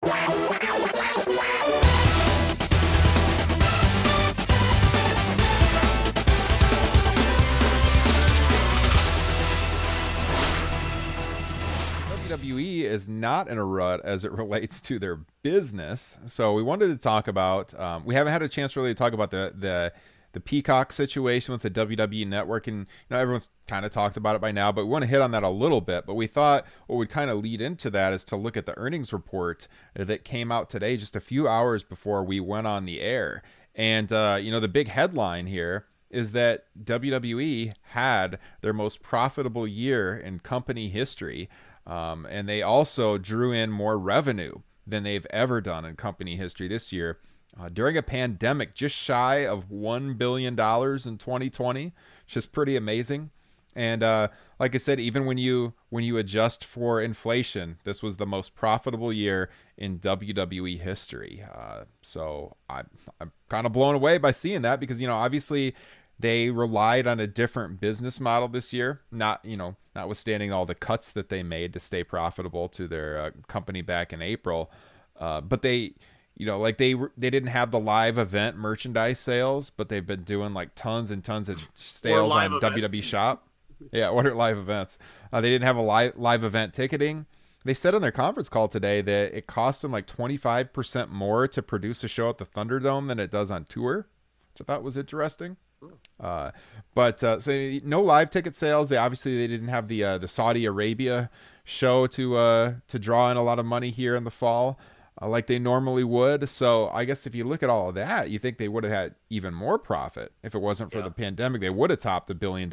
WWE is not in a rut as it relates to their business. So we wanted to talk about. We haven't had a chance really to talk about the Peacock situation with the WWE Network, and everyone's kind of talked about it by now, but we want to hit on that a little bit. But we thought what would kind of lead into that is to look at the earnings report that came out today, just a few hours before we went on the air. And the big headline here is that WWE had their most profitable year in company history. And they also drew in more revenue than they've ever done in company history this year. During a pandemic, just shy of $1 billion in 2020, which is pretty amazing. And like I said, even when you adjust for inflation, this was the most profitable year in WWE history. So I'm kind of blown away by seeing that because, obviously they relied on a different business model this year, notwithstanding all the cuts that they made to stay profitable to their company back in April. But they didn't have the live event merchandise sales, but they've been doing like tons and tons of sales on WWE Shop. Yeah, what are live events? They didn't have a live event ticketing. They said on their conference call today that it cost them like 25% more to produce a show at the Thunderdome than it does on tour, which I thought was interesting. But so no live ticket sales. They didn't have the Saudi Arabia show to draw in a lot of money here in the fall like they normally would. So I guess if you look at all of that, you think they would have had even more profit if it wasn't for the pandemic. They would have topped $1 billion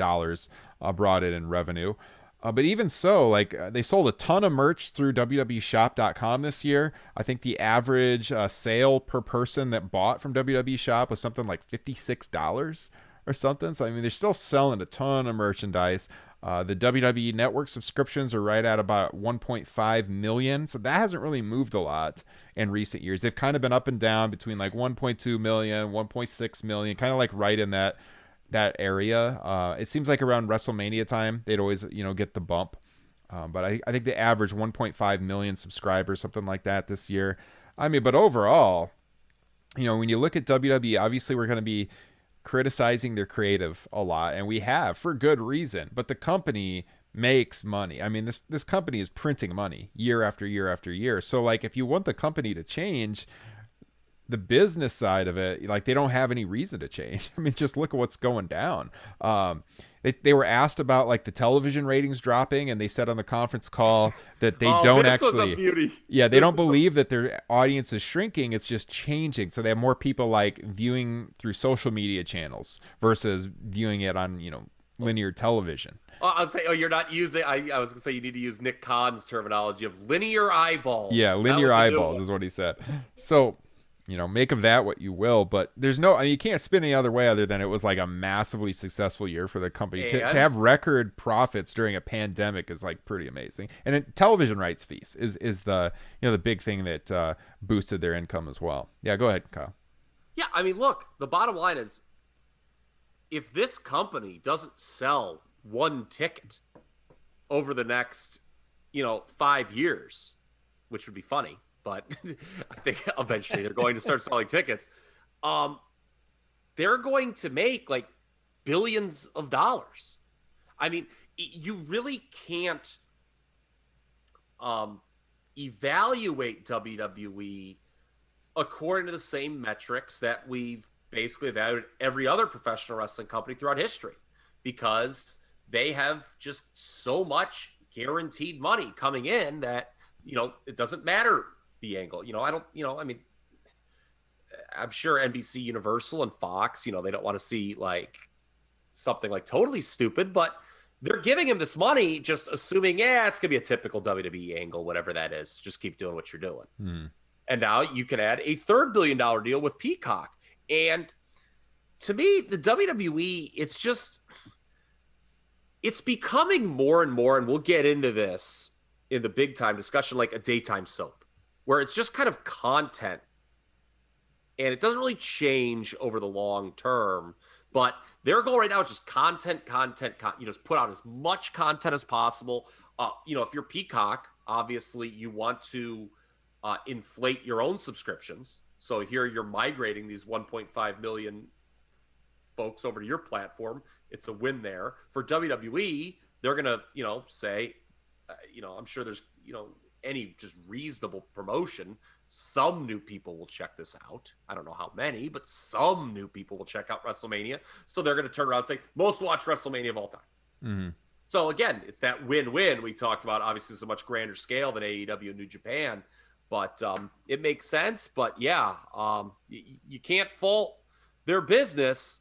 brought in revenue. But even so, they sold a ton of merch through WWEshop.com this year. I think the average sale per person that bought from WWE Shop was something like $56 or something. So, they're still selling a ton of merchandise. The WWE Network subscriptions are right at about 1.5 million. So that hasn't really moved a lot in recent years. They've kind of been up and down between like 1.2 million, 1.6 million, kind of like right in that area. It seems like around WrestleMania time, they'd always, get the bump. But I think they average 1.5 million subscribers, something like that this year. But overall, when you look at WWE, obviously we're going to be criticizing their creative a lot, and we have for good reason, but the company makes money. This company is printing money year after year after year. So if you want the company to change, the business side of it, they don't have any reason to change. Just look at what's going down. They were asked about the television ratings dropping, and they said on the conference call that they don't actually. Yeah, they don't believe that their audience is shrinking. It's just changing. So they have more people viewing through social media channels versus viewing it on linear television. I'll say, you're not using. I was gonna say you need to use Nick Khan's terminology of linear eyeballs. Yeah, linear eyeballs is what he said. So. Make of that what you will, but there's you can't spin any other way other than it was a massively successful year for the company. To have record profits during a pandemic is pretty amazing. And television rights fees is the the big thing that boosted their income as well. Yeah, go ahead, Kyle. Yeah, look, the bottom line is if this company doesn't sell one ticket over the next 5 years, which would be funny. But I think eventually they're going to start selling tickets. They're going to make billions of dollars. You really can't evaluate WWE according to the same metrics that we've basically evaluated every other professional wrestling company throughout history, because they have just so much guaranteed money coming in that, it doesn't matter the angle. I'm sure NBC Universal and Fox, they don't want to see something totally stupid, but they're giving him this money just assuming, it's going to be a typical WWE angle, whatever that is. Just keep doing what you're doing. And now you can add a $3 billion deal with Peacock. And to me, the WWE, it's becoming more and more, and we'll get into this in the big time discussion, like a daytime soap, where it's just kind of content and it doesn't really change over the long term, but their goal right now is just content. You just put out as much content as possible. If you're Peacock, obviously you want to inflate your own subscriptions. So here you're migrating these 1.5 million folks over to your platform. It's a win there. For WWE, they're going to, say, I'm sure there's, any just reasonable promotion, some new people will check this out. I don't know how many, but some new people will check out WrestleMania. So they're going to turn around and say, most watched WrestleMania of all time. Mm-hmm. So again, it's that win-win we talked about. Obviously, it's a much grander scale than AEW and New Japan, but it makes sense. But yeah, you can't fault their business.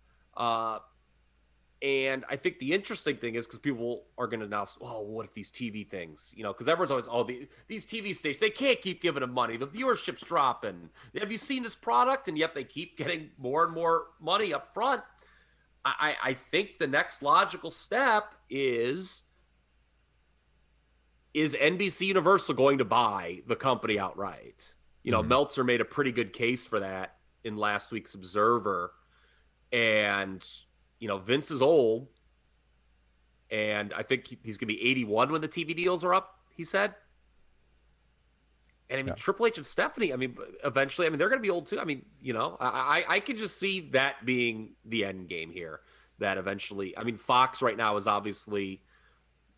And I think the interesting thing is because people are going to now, what if these TV things, because everyone's always, these TV stations, they can't keep giving them money. The viewership's dropping. Have you seen this product? And yet they keep getting more and more money up front. I think the next logical step is NBC Universal going to buy the company outright? Meltzer made a pretty good case for that in last week's Observer. And Vince is old, and I think he's going to be 81 when the TV deals are up, he said. And I mean, Triple H and Stephanie, eventually, they're going to be old too. I can just see that being the end game here, that eventually, Fox right now is obviously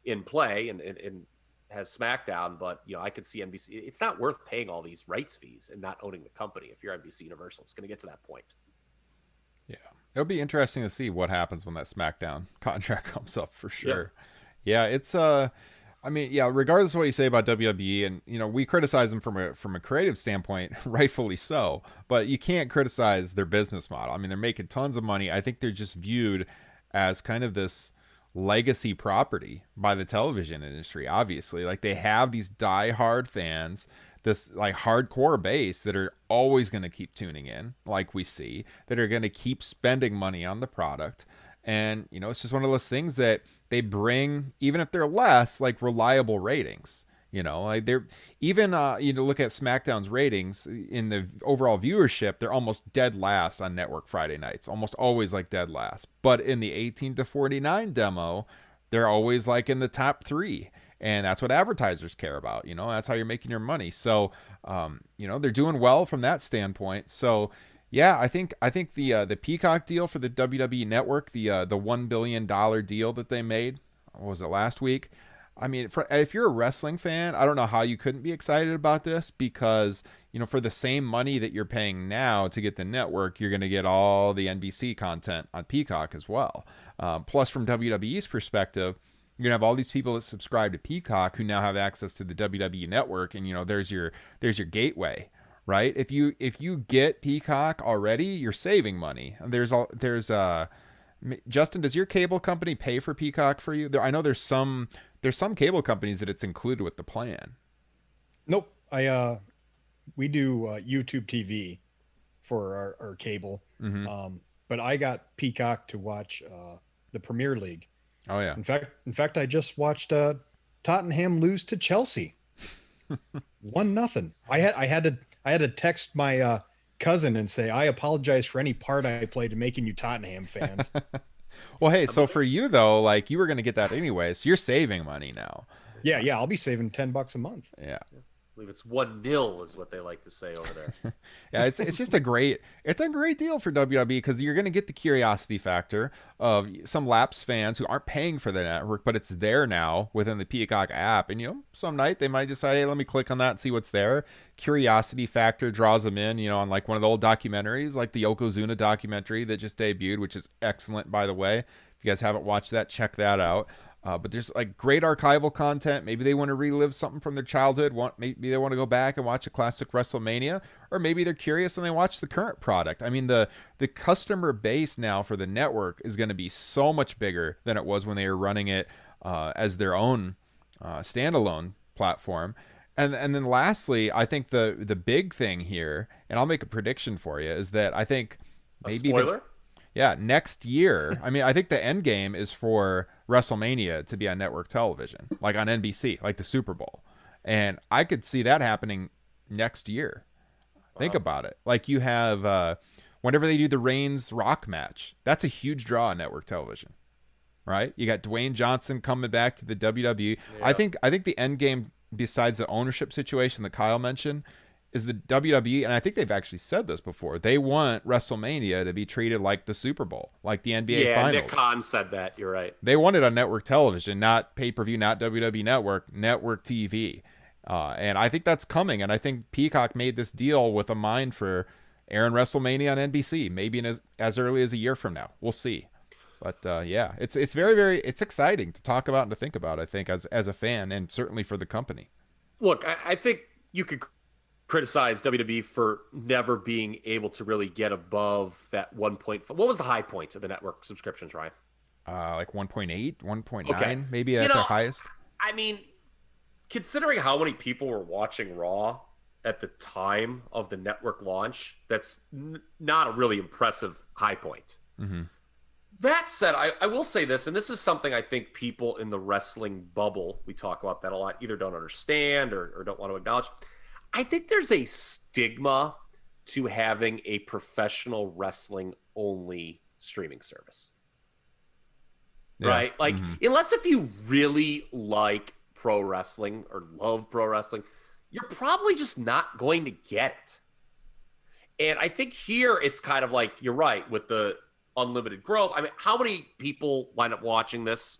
in play and has SmackDown, but, I could see NBC. It's not worth paying all these rights fees and not owning the company if you're NBC Universal. It's going to get to that point. Yeah. It'll be interesting to see what happens when that SmackDown contract comes up for sure. Yeah, it's regardless of what you say about WWE, and we criticize them from a creative standpoint, rightfully so, but you can't criticize their business model. They're making tons of money. I think they're just viewed as kind of this legacy property by the television industry, obviously. Like, they have these die-hard fans, this like hardcore base that are always going to keep tuning in, like we see, that are going to keep spending money on the product. And, it's just one of those things that they bring, even if they're less, like reliable ratings. Like they're even, look at SmackDown's ratings in the overall viewership, they're almost dead last on network Friday nights, almost always like dead last. But in the 18 to 49 demo, they're always like in the top 3. And that's what advertisers care about. That's how you're making your money. So, they're doing well from that standpoint. So, yeah, I think the Peacock deal for the WWE Network, the $1 billion deal that they made, what was it, last week? If you're a wrestling fan, I don't know how you couldn't be excited about this, because, for the same money that you're paying now to get the network, you're going to get all the NBC content on Peacock as well. Plus, from WWE's perspective, you're gonna have all these people that subscribe to Peacock who now have access to the WWE Network, and there's your gateway, right? If you get Peacock already, you're saving money. Justin, does your cable company pay for Peacock for you? I know there's some cable companies that it's included with the plan. Nope, we do YouTube TV for our cable, but I got Peacock to watch the Premier League. Oh yeah. In fact, I just watched Tottenham lose to Chelsea, 1-0. I had to text my cousin and say, I apologize for any part I played in making you Tottenham fans. Well, hey, so for you though, like, you were going to get that anyway, so you're saving money now. Yeah, I'll be saving $10 a month. Yeah. I believe it's 1-0 is what they like to say over there. Yeah, it's just a great deal for WWE, because you're going to get the curiosity factor of some lapsed fans who aren't paying for the network, but it's there now within the Peacock app. And some night they might decide, hey, let me click on that and see what's there. Curiosity factor draws them in, on like one of the old documentaries, like the Yokozuna documentary that just debuted, which is excellent, by the way. If you guys haven't watched that, check that out. But there's like great archival content. Maybe they want to relive something from their childhood. Maybe they want to go back and watch a classic WrestleMania, or maybe they're curious and they watch the current product. The customer base now for the network is going to be so much bigger than it was when they were running it as their own standalone platform. And then lastly, I think the big thing here, and I'll make a prediction for you, is that I think maybe a spoiler. Next year. I think the end game is for WrestleMania to be on network television, like on NBC, like the Super Bowl. And I could see that happening next year. Wow. Think about it. Like, you have, whenever they do the Reigns Rock match, that's a huge draw on network television, right? You got Dwayne Johnson coming back to the WWE. Yeah. I think the end game, besides the ownership situation that Kyle mentioned, is the WWE, and I think they've actually said this before, they want WrestleMania to be treated like the Super Bowl, like the NBA Yeah, Finals. Nick Khan said that. You're right. They want it on network television, not pay-per-view, not WWE Network, network TV. And I think that's coming, and I think Peacock made this deal with a mind for airing WrestleMania on NBC, maybe in as early as a year from now. We'll see. But yeah, it's very, very, it's exciting to talk about and to think about, I think, as a fan, and certainly for the company. Look, I think you could criticize WWE for never being able to really get above that 1.5. What was the high point of the network subscriptions, Ryan? Like 1.8, 1.9, Okay. maybe at the highest. I mean, considering how many people were watching Raw at the time of the network launch, that's not a really impressive high point. Mm-hmm. That said, I will say this, and this is something I think people in the wrestling bubble, we talk about that a lot, either don't understand or don't want to acknowledge. I think there's a stigma to having a professional wrestling only streaming service. Yeah. Right? Like, unless if you really like pro wrestling or love pro wrestling, you're probably just not going to get it. And I think here it's kind of like, you're right, with the unlimited growth. I mean, how many people wind up watching this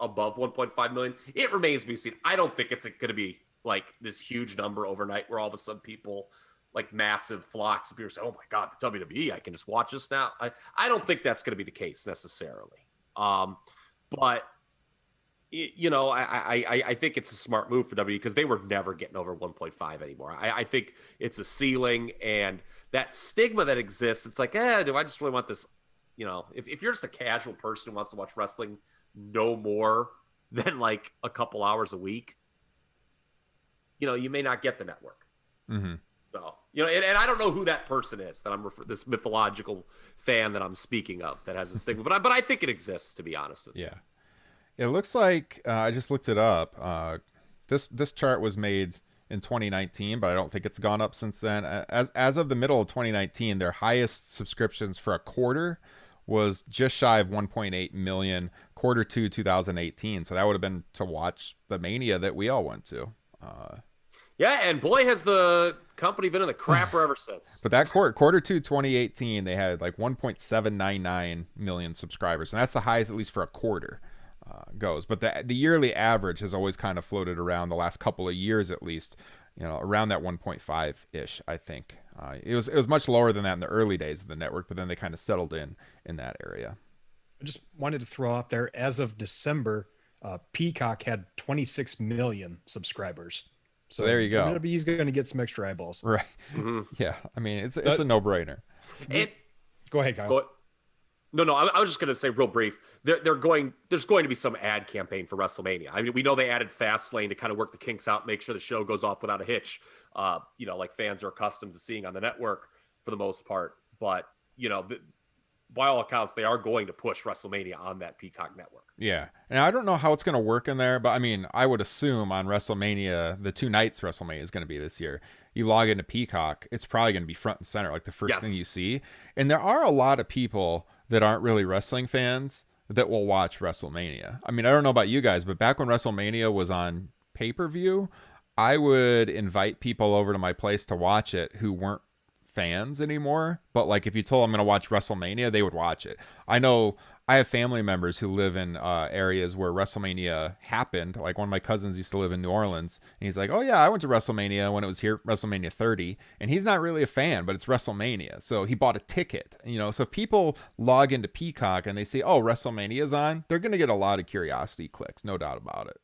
above 1.5 million? It remains to be seen. I don't think it's going to be like this huge number overnight where all of a sudden people, like massive flocks of people say, oh my God, the WWE, I can just watch this now. I don't think that's going to be the case necessarily. But you know, I think it's a smart move for WWE because they were never getting over 1.5 anymore. I think it's a ceiling, and that stigma that exists, it's like, do I just really want this? You know, if you're just a casual person who wants to watch wrestling no more than like a couple hours a week, you know, you may not get the network. Mm-hmm. So, you know, and I don't know who that person is that this mythological fan that I'm speaking of that has a stigma, but I think it exists, to be honest with you. Yeah. It looks like I just looked it up. This chart was made in 2019, but I don't think it's gone up since then. As of the middle of 2019, their highest subscriptions for a quarter was just shy of 1.8 million. Quarter 2 2018. So that would have been to watch the Mania that we all went to. Yeah, and boy, has the company been in the crapper ever since. But that quarter 2 2018, they had like 1.799 million subscribers, and that's the highest, at least for a quarter. Goes, but the yearly average has always kind of floated around the last couple of years, at least, you know, around that 1.5 ish. I think it was much lower than that in the early days of the network, but then they kind of settled in that area. I just wanted to throw out there, as of December, Peacock had 26 million subscribers. So there you go. WWE's going to get some extra eyeballs, right? Mm-hmm. Yeah, I mean it's a no-brainer. Go ahead, Kyle. No, I was just going to say real brief. There's going to be some ad campaign for WrestleMania. I mean, we know they added Fastlane to kind of work the kinks out, make sure the show goes off without a hitch. You know, like fans are accustomed to seeing on the network for the most part. But, you know, by all accounts, they are going to push WrestleMania on that Peacock network. Yeah. And I don't know how it's going to work in there, but I mean, I would assume on WrestleMania, the 2 nights WrestleMania is going to be this year, you log into Peacock, it's probably going to be front and center, like the first thing you see. And there are a lot of people that aren't really wrestling fans that will watch WrestleMania. I mean, I don't know about you guys, but back when WrestleMania was on pay-per-view, I would invite people over to my place to watch it who weren't fans anymore. But like, if you told them I'm going to watch WrestleMania, they would watch it. I know I have family members who live in areas where WrestleMania happened. Like one of my cousins used to live in New Orleans, and he's like, oh yeah, I went to WrestleMania when it was here, WrestleMania 30. And he's not really a fan, but it's WrestleMania. So he bought a ticket, you know? So if people log into Peacock and they see, oh, WrestleMania's on, they're going to get a lot of curiosity clicks. No doubt about it.